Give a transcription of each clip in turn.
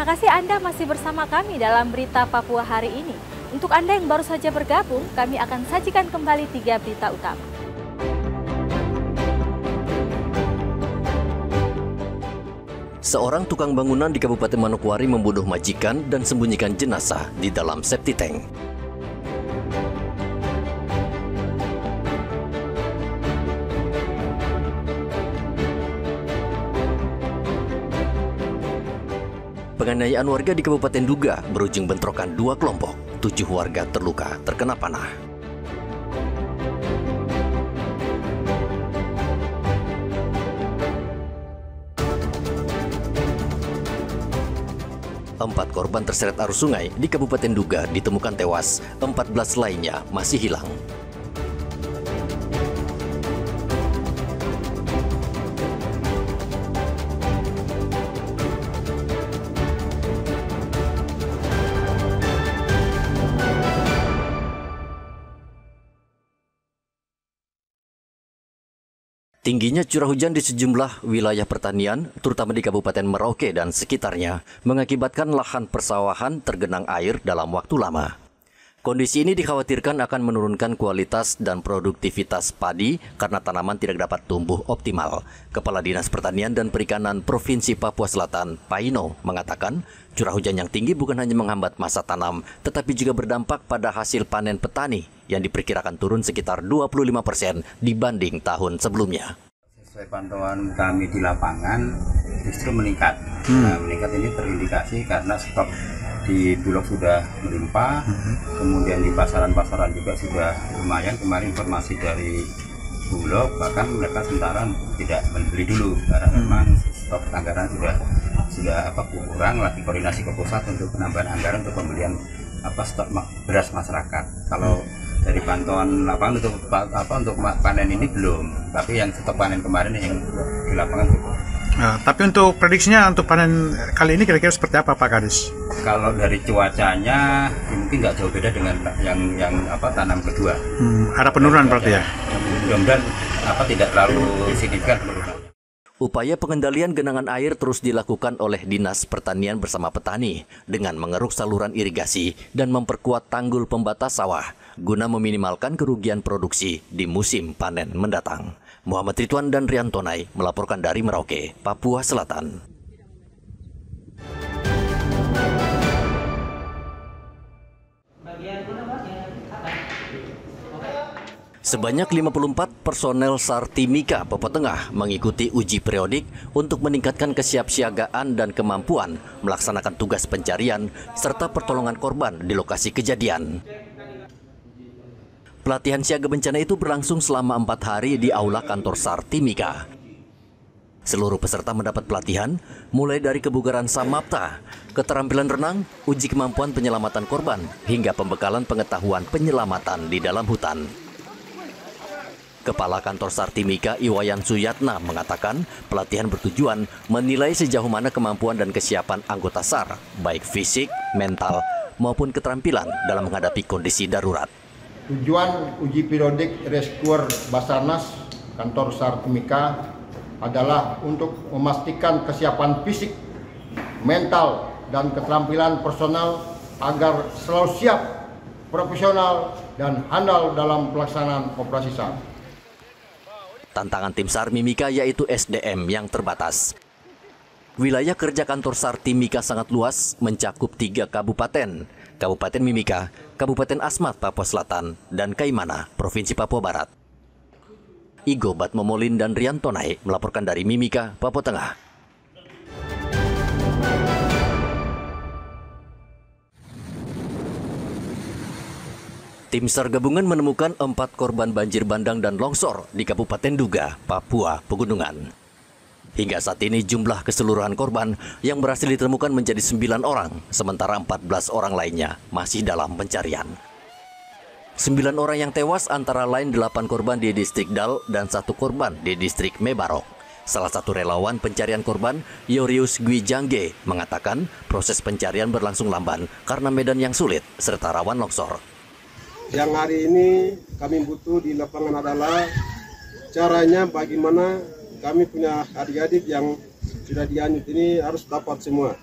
kasih Anda masih bersama kami dalam Berita Papua hari ini. Untuk Anda yang baru saja bergabung, kami akan sajikan kembali 3 berita utama. Seorang tukang bangunan di Kabupaten Manokwari membunuh majikan dan sembunyikan jenazah di dalam septic tank. Penganiayaan warga di Kabupaten Duga berujung bentrokan 2 kelompok. 7 warga terluka terkena panah. Empat korban terseret arus sungai di Kabupaten Duga ditemukan tewas, 14 lainnya masih hilang. Tingginya curah hujan di sejumlah wilayah pertanian, terutama di Kabupaten Merauke dan sekitarnya, mengakibatkan lahan persawahan tergenang air dalam waktu lama. Kondisi ini dikhawatirkan akan menurunkan kualitas dan produktivitas padi karena tanaman tidak dapat tumbuh optimal. Kepala Dinas Pertanian dan Perikanan Provinsi Papua Selatan, Paino, mengatakan curah hujan yang tinggi bukan hanya menghambat masa tanam, tetapi juga berdampak pada hasil panen petani yang diperkirakan turun sekitar 25% dibanding tahun sebelumnya. Sesuai pantauan kami di lapangan, justru meningkat. Nah, meningkat ini terindikasi karena stok di Bulog sudah melimpah, kemudian di pasaran-pasaran juga sudah lumayan. Kemarin informasi dari Bulog, bahkan mereka sementara tidak membeli dulu karena memang stok anggaran sudah kurang, lagi koordinasi ke pusat untuk penambahan anggaran untuk pembelian stok beras masyarakat. Kalau dari pantauan lapangan untuk panen ini belum, tapi yang stok panen kemarin yang di lapangan cukup. Nah, tapi untuk prediksinya untuk panen kali ini kira-kira seperti apa Pak Kadis? Kalau dari cuacanya mungkin nggak jauh beda dengan yang tanam kedua. Ada penurunan berarti ya? Mudah-mudahan tidak terlalu signifikan penurunan. Upaya pengendalian genangan air terus dilakukan oleh Dinas Pertanian bersama petani dengan mengeruk saluran irigasi dan memperkuat tanggul pembatas sawah guna meminimalkan kerugian produksi di musim panen mendatang. Muhammad Ridwan dan Riantonai melaporkan dari Merauke, Papua Selatan. Sebanyak 54 personel SAR Timika Papua Tengah mengikuti uji periodik untuk meningkatkan kesiapsiagaan dan kemampuan melaksanakan tugas pencarian serta pertolongan korban di lokasi kejadian. Pelatihan siaga bencana itu berlangsung selama 4 hari di aula kantor SAR Timika. Seluruh peserta mendapat pelatihan mulai dari kebugaran samapta, keterampilan renang, uji kemampuan penyelamatan korban, hingga pembekalan pengetahuan penyelamatan di dalam hutan. Kepala Kantor SAR Timika Iwayan Suyatna mengatakan pelatihan bertujuan menilai sejauh mana kemampuan dan kesiapan anggota SAR, baik fisik, mental, maupun keterampilan dalam menghadapi kondisi darurat. Tujuan uji periodik rescuer Basarnas Kantor SAR Timika adalah untuk memastikan kesiapan fisik, mental, dan keterampilan personal agar selalu siap, profesional, dan handal dalam pelaksanaan operasi SAR. Tantangan tim SAR Mimika yaitu SDM yang terbatas. Wilayah kerja kantor SAR Timika sangat luas, mencakup 3 kabupaten. Kabupaten Mimika, Kabupaten Asmat Papua Selatan, dan Kaimana, Provinsi Papua Barat. Igo Batmomolin dan Riantonai melaporkan dari Mimika, Papua Tengah. Tim SAR gabungan menemukan 4 korban banjir bandang dan longsor di Kabupaten Duga, Papua Pegunungan. Hingga saat ini jumlah keseluruhan korban yang berhasil ditemukan menjadi 9 orang, sementara 14 orang lainnya masih dalam pencarian. 9 orang yang tewas antara lain 8 korban di distrik Dal dan 1 korban di distrik Mebarok. Salah satu relawan pencarian korban, Yorius Gwijangge, mengatakan proses pencarian berlangsung lamban karena medan yang sulit serta rawan longsor. Yang hari ini kami butuh di lapangan adalah caranya bagaimana kami punya adik-adik yang sudah dianyut ini harus dapat semua.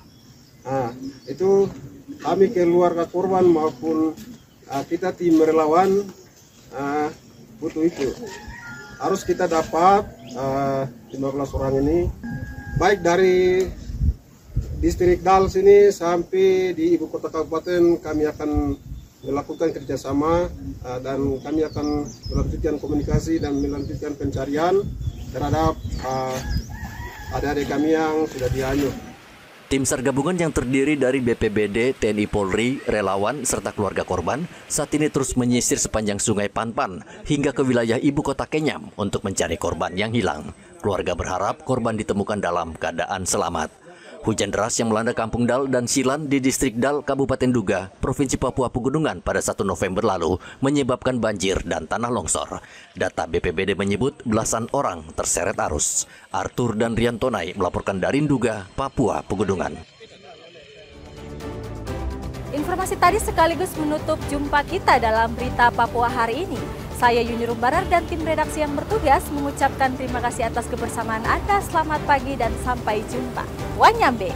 Itu kami keluarga korban maupun kita tim relawan butuh itu. Harus kita dapat 15 orang ini, baik dari distrik Dal sini sampai di ibu kota kabupaten. Kami akan melakukan kerjasama dan kami akan melanjutkan komunikasi dan melanjutkan pencarian terhadap adik-adik kami yang sudah dihanyut. Tim SAR gabungan yang terdiri dari BPBD, TNI Polri, relawan, serta keluarga korban saat ini terus menyisir sepanjang sungai Panpan hingga ke wilayah ibu kota Kenyam untuk mencari korban yang hilang. Keluarga berharap korban ditemukan dalam keadaan selamat. Hujan deras yang melanda Kampung Dal dan Silan di distrik Dal, Kabupaten Duga, Provinsi Papua Pegunungan pada 1 November lalu menyebabkan banjir dan tanah longsor. Data BPBD menyebut belasan orang terseret arus. Arthur dan Rian Tonai melaporkan dari Duga, Papua Pegunungan. Informasi tadi sekaligus menutup jumpa kita dalam berita Papua hari ini. Saya Yuni Rumbarar dan tim redaksi yang bertugas mengucapkan terima kasih atas kebersamaan Anda. Selamat pagi dan sampai jumpa. Wanyambe.